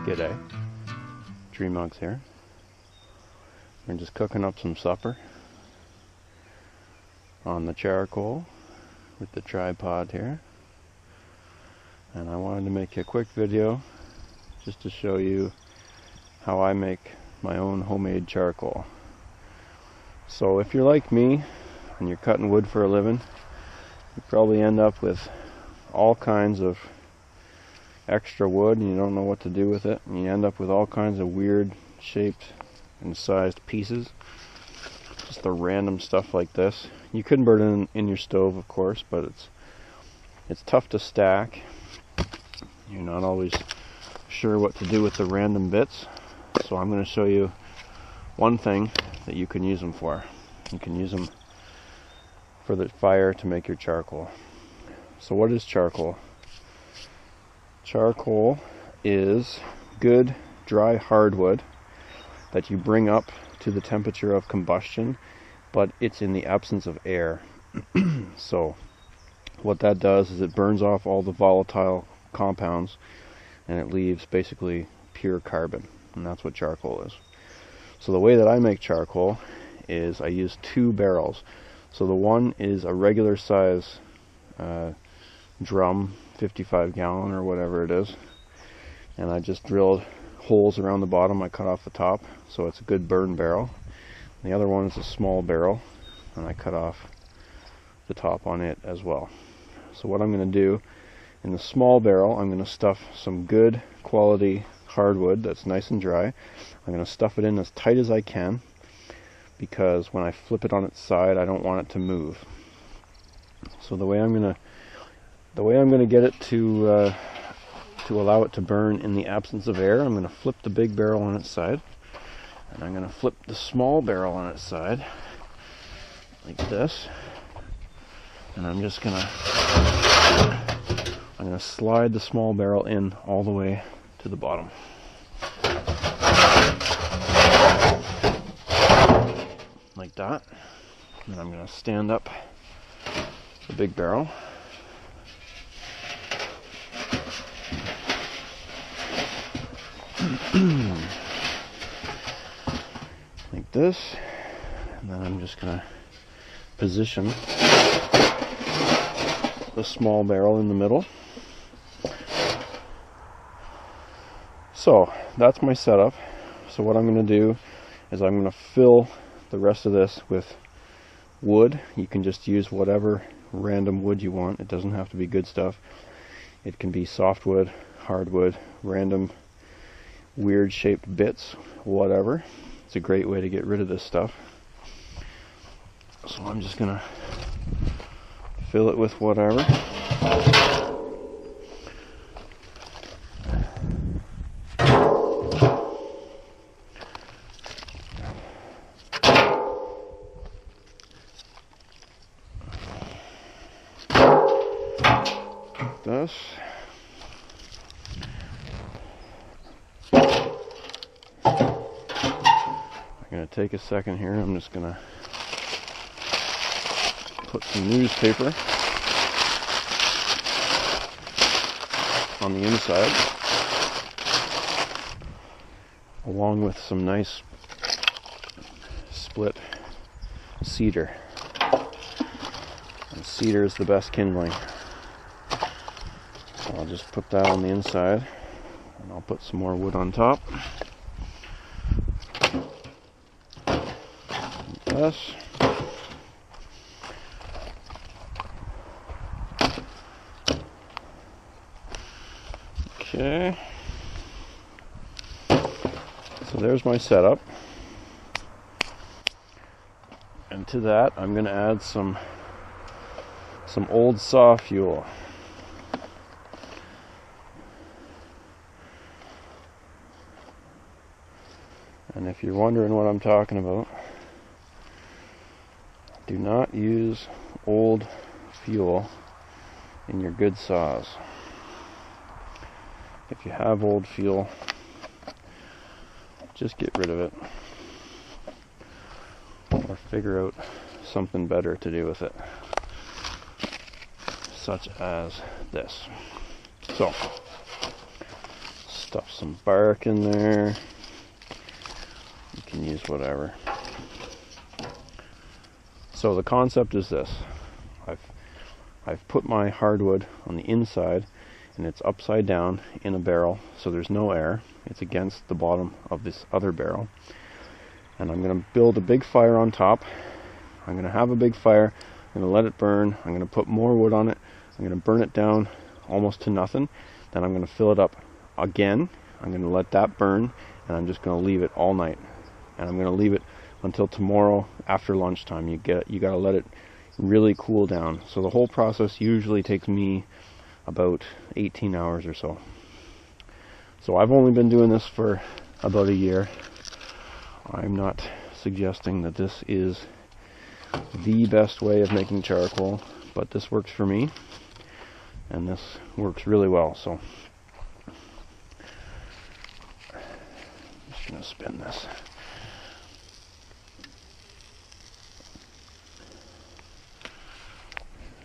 G'day, TreeMuggs here. We're just cooking up some supper on the charcoal with the tripod here. And I wanted to make a quick video just to show you how I make my own homemade charcoal. So if you're like me and you're cutting wood for a living, you probably end up with all kinds of extra wood and you don't know what to do with it, and you end up with all kinds of weird shaped and sized pieces, just the random stuff like this. You could burn it in your stove, of course, but it's tough to stack. You're not always sure what to do with the random bits, so I'm going to show you one thing that you can use them for. You can use them for the fire to make your charcoal. So what is charcoal? Charcoal is good dry hardwood that you bring up to the temperature of combustion, but it's in the absence of air. So what that does is it burns off all the volatile compounds and it leaves basically pure carbon, and that's what charcoal is. So the way that I make charcoal is I use 2 barrels. So the one is a regular size drum, 55 gallon or whatever it is, and I just drilled holes around the bottom. I cut off the top so it's a good burn barrel. The other one is a small barrel and I cut off the top on it as well. So what I'm going to do in the small barrel, I'm going to stuff some good quality hardwood that's nice and dry. I'm going to stuff it in as tight as I can, because when I flip it on its side I don't want it to move. So the way I'm going to get it to allow it to burn in the absence of air, I'm going to flip the big barrel on its side, and I'm going to flip the small barrel on its side like this, and I'm going to slide the small barrel in all the way to the bottom. Like that. And I'm going to stand up the big barrel. Like this, and then I'm just going to position the small barrel in the middle. So that's my setup. So what I'm going to do is I'm going to fill the rest of this with wood. You can just use whatever random wood you want. It doesn't have to be good stuff. It can be softwood, hardwood, random weird shaped bits, whatever. It's a great way to get rid of this stuff. So I'm just gonna fill it with whatever. Like this. I'm going to take a second here. I'm just going to put some newspaper on the inside, along with some nice split cedar. And cedar is the best kindling. So I'll just put that on the inside, and I'll put some more wood on top. This. Okay. So there's my setup. And to that I'm going to add some old saw fuel. And if you're wondering what I'm talking about, do not use old fuel in your good saws. If you have old fuel, just get rid of it, or figure out something better to do with it, such as this. So Stuff some bark in there. You can use whatever. So the concept is this. I've put my hardwood on the inside, and it's upside down in a barrel, so there's no air. It's against the bottom of this other barrel. And I'm going to build a big fire on top. I'm going to have a big fire. I'm going to let it burn. I'm going to put more wood on it. I'm going to burn it down almost to nothing. Then I'm going to fill it up again. I'm going to let that burn, and I'm just going to leave it all night. And I'm going to leave it until tomorrow after lunchtime. You got to let it really cool down. So the whole process usually takes me about 18 hours or so. So I've only been doing this for about a year. I'm not suggesting that this is the best way of making charcoal, but this works for me, and this works really well. So I'm just going to spin this.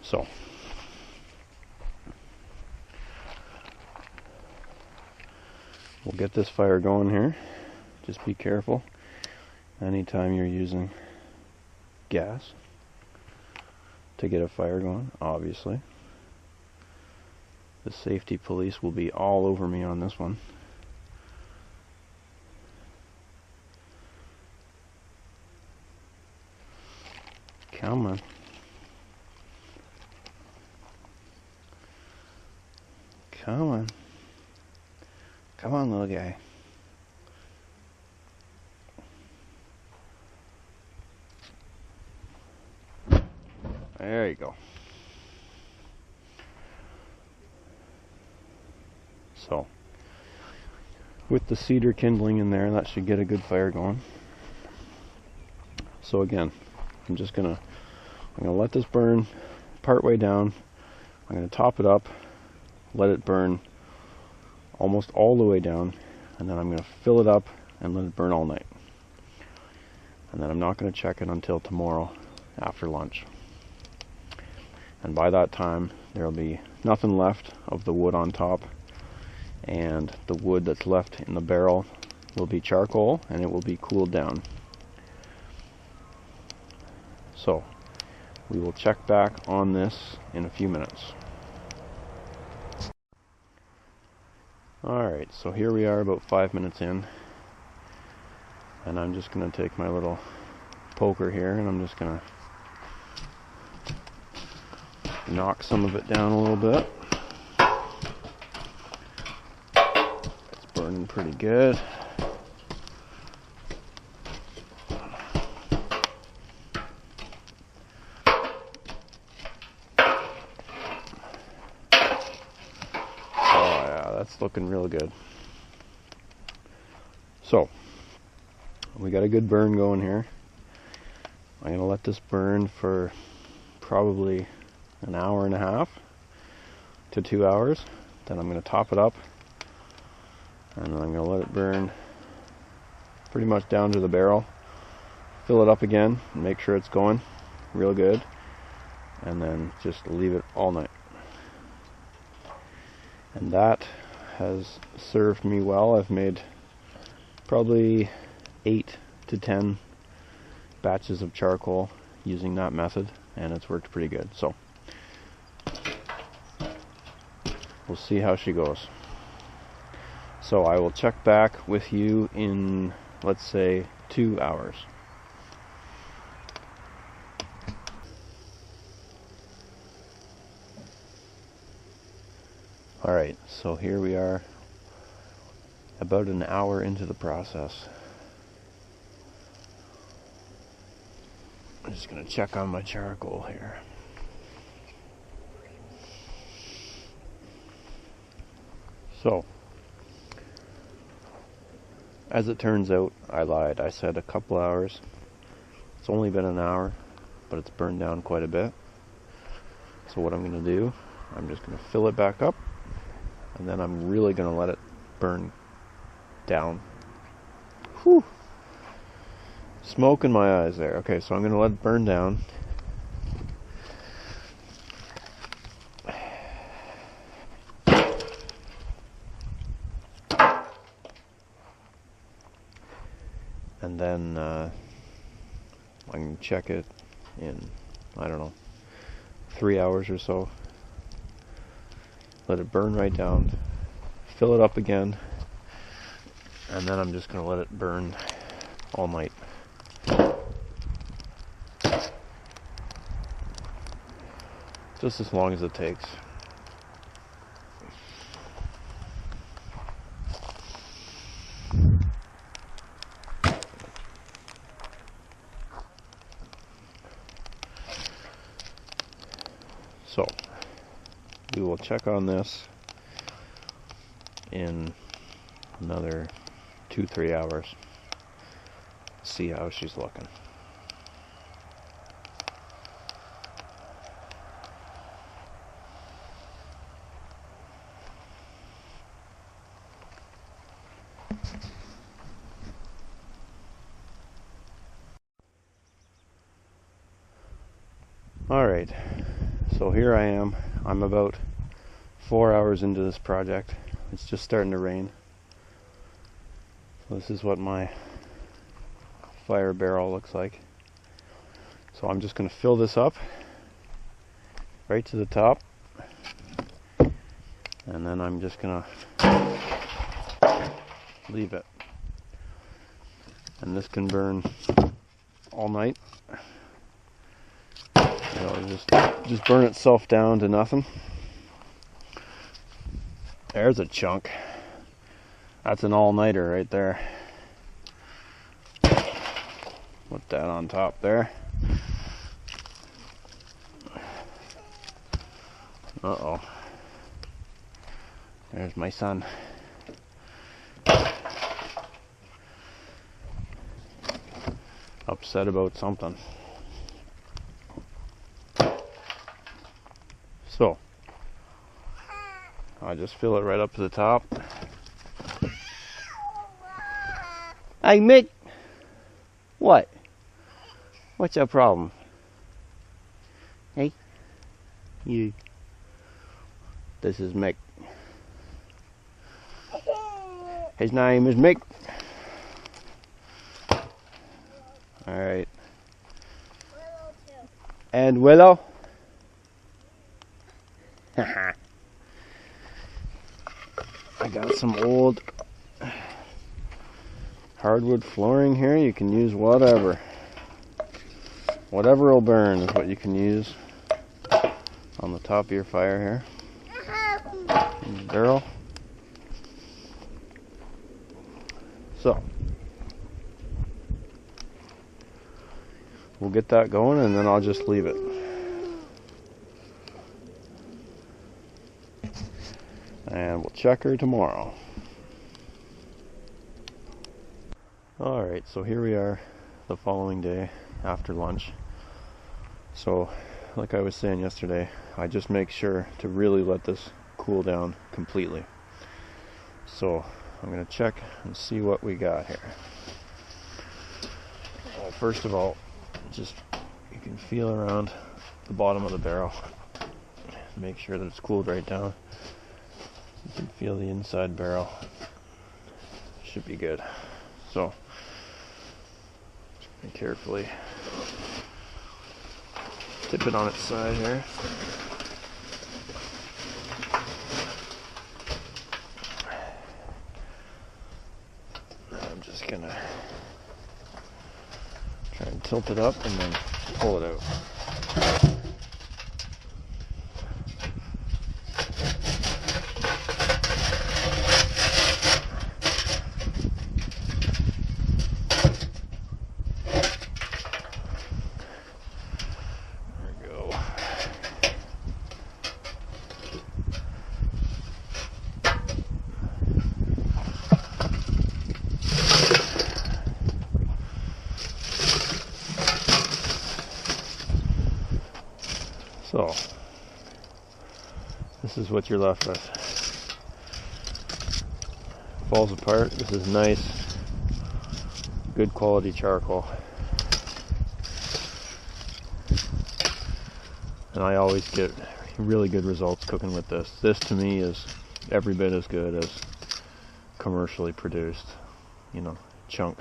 So we'll get this fire going here. Just be careful anytime you're using gas to get a fire going. Obviously, the safety police will be all over me on this one. Come on. Come on. Come on, little guy. There you go. So, with the cedar kindling in there, that should get a good fire going. So again, I'm gonna let this burn part way down. I'm gonna top it up, let it burn almost all the way down, and then I'm going to fill it up and let it burn all night. And then I'm not going to check it until tomorrow after lunch. And by that time, there'll be nothing left of the wood on top, and the wood that's left in the barrel will be charcoal, and it will be cooled down. So we will check back on this in a few minutes. Alright, so here we are about 5 minutes in, and I'm just going to take my little poker here, and I'm just going to knock some of it down a little bit. It's burning pretty good. That's looking real good. So we got a good burn going here. I'm going to let this burn for probably an hour and a half to 2 hours. Then I'm going to top it up, and then I'm going to let it burn pretty much down to the barrel. Fill it up again and make sure it's going real good, and then just leave it all night. And that has served me well. I've made probably 8 to 10 batches of charcoal using that method, and it's worked pretty good. So we'll see how she goes. So I will check back with you in, let's say, 2 hours. Alright, so here we are about an hour into the process. I'm just going to check on my charcoal here. So, as it turns out, I lied. I said a couple hours. It's only been an hour, but it's burned down quite a bit. So what I'm going to do, I'm just going to fill it back up, and then I'm really going to let it burn down. Whew. Smoke in my eyes there. Okay, so I'm going to let it burn down. and then I can check it in, I don't know, 3 hours or so. Let it burn right down, fill it up again, and then I'm just going to let it burn all night. Just as long as it takes. So, we will check on this in another 2-3 hours. See how she's looking. Alright, so here I am. I'm about 4 hours into this project. It's just starting to rain. So this is what my fire barrel looks like. So I'm just going to fill this up right to the top, and then I'm just going to leave it. And this can burn all night. It'll just burn itself down to nothing. There's a chunk. That's an all-nighter right there. Put that on top there. Uh-oh. There's my son. Upset about something. So, I just fill it right up to the top. Hey Mick! What? What's your problem? Hey? You. This is Mick. His name is Mick. Alright. Willow too. And Willow? I got some old hardwood flooring here. You can use whatever. Whatever will burn is what you can use on the top of your fire here. Barrel. So we'll get that going, and then I'll just leave it. And we'll check her tomorrow. Alright, so here we are the following day after lunch. So, like I was saying yesterday, I just make sure to really let this cool down completely. So, I'm going to check and see what we got here. Well, first of all, just you can feel around the bottom of the barrel. Make sure that it's cooled right down. You can feel the inside barrel. Should be good. So, carefully tip it on its side here. I'm just gonna try and tilt it up and then pull it out. So, this is what you're left with. Falls apart. This is nice, good quality charcoal. And I always get really good results cooking with this. This to me is every bit as good as commercially produced, you know, chunk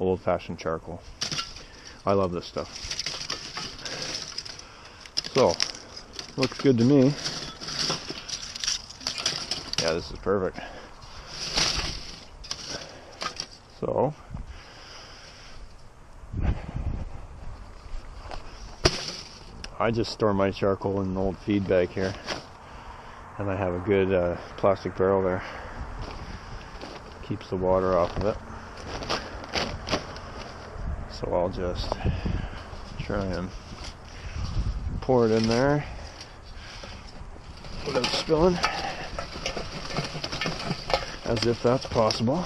old-fashioned charcoal. I love this stuff. So, looks good to me. Yeah, this is perfect. So, I just store my charcoal in an old feed bag here, and I have a good plastic barrel there. Keeps the water off of it. So I'll just try and pour it in there without spilling, as if that's possible.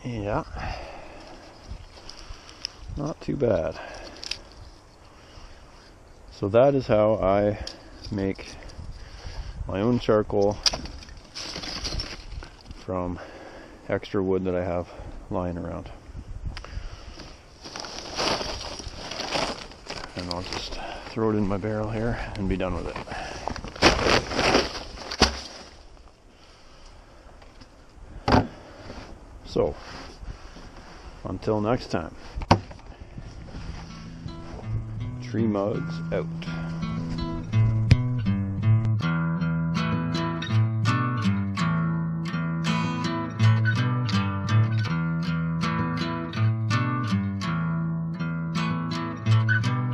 Yeah, not too bad. So that is how I make my own charcoal from extra wood that I have lying around. And I'll just throw it in my barrel here and be done with it. So, until next time, TreeMuggs out.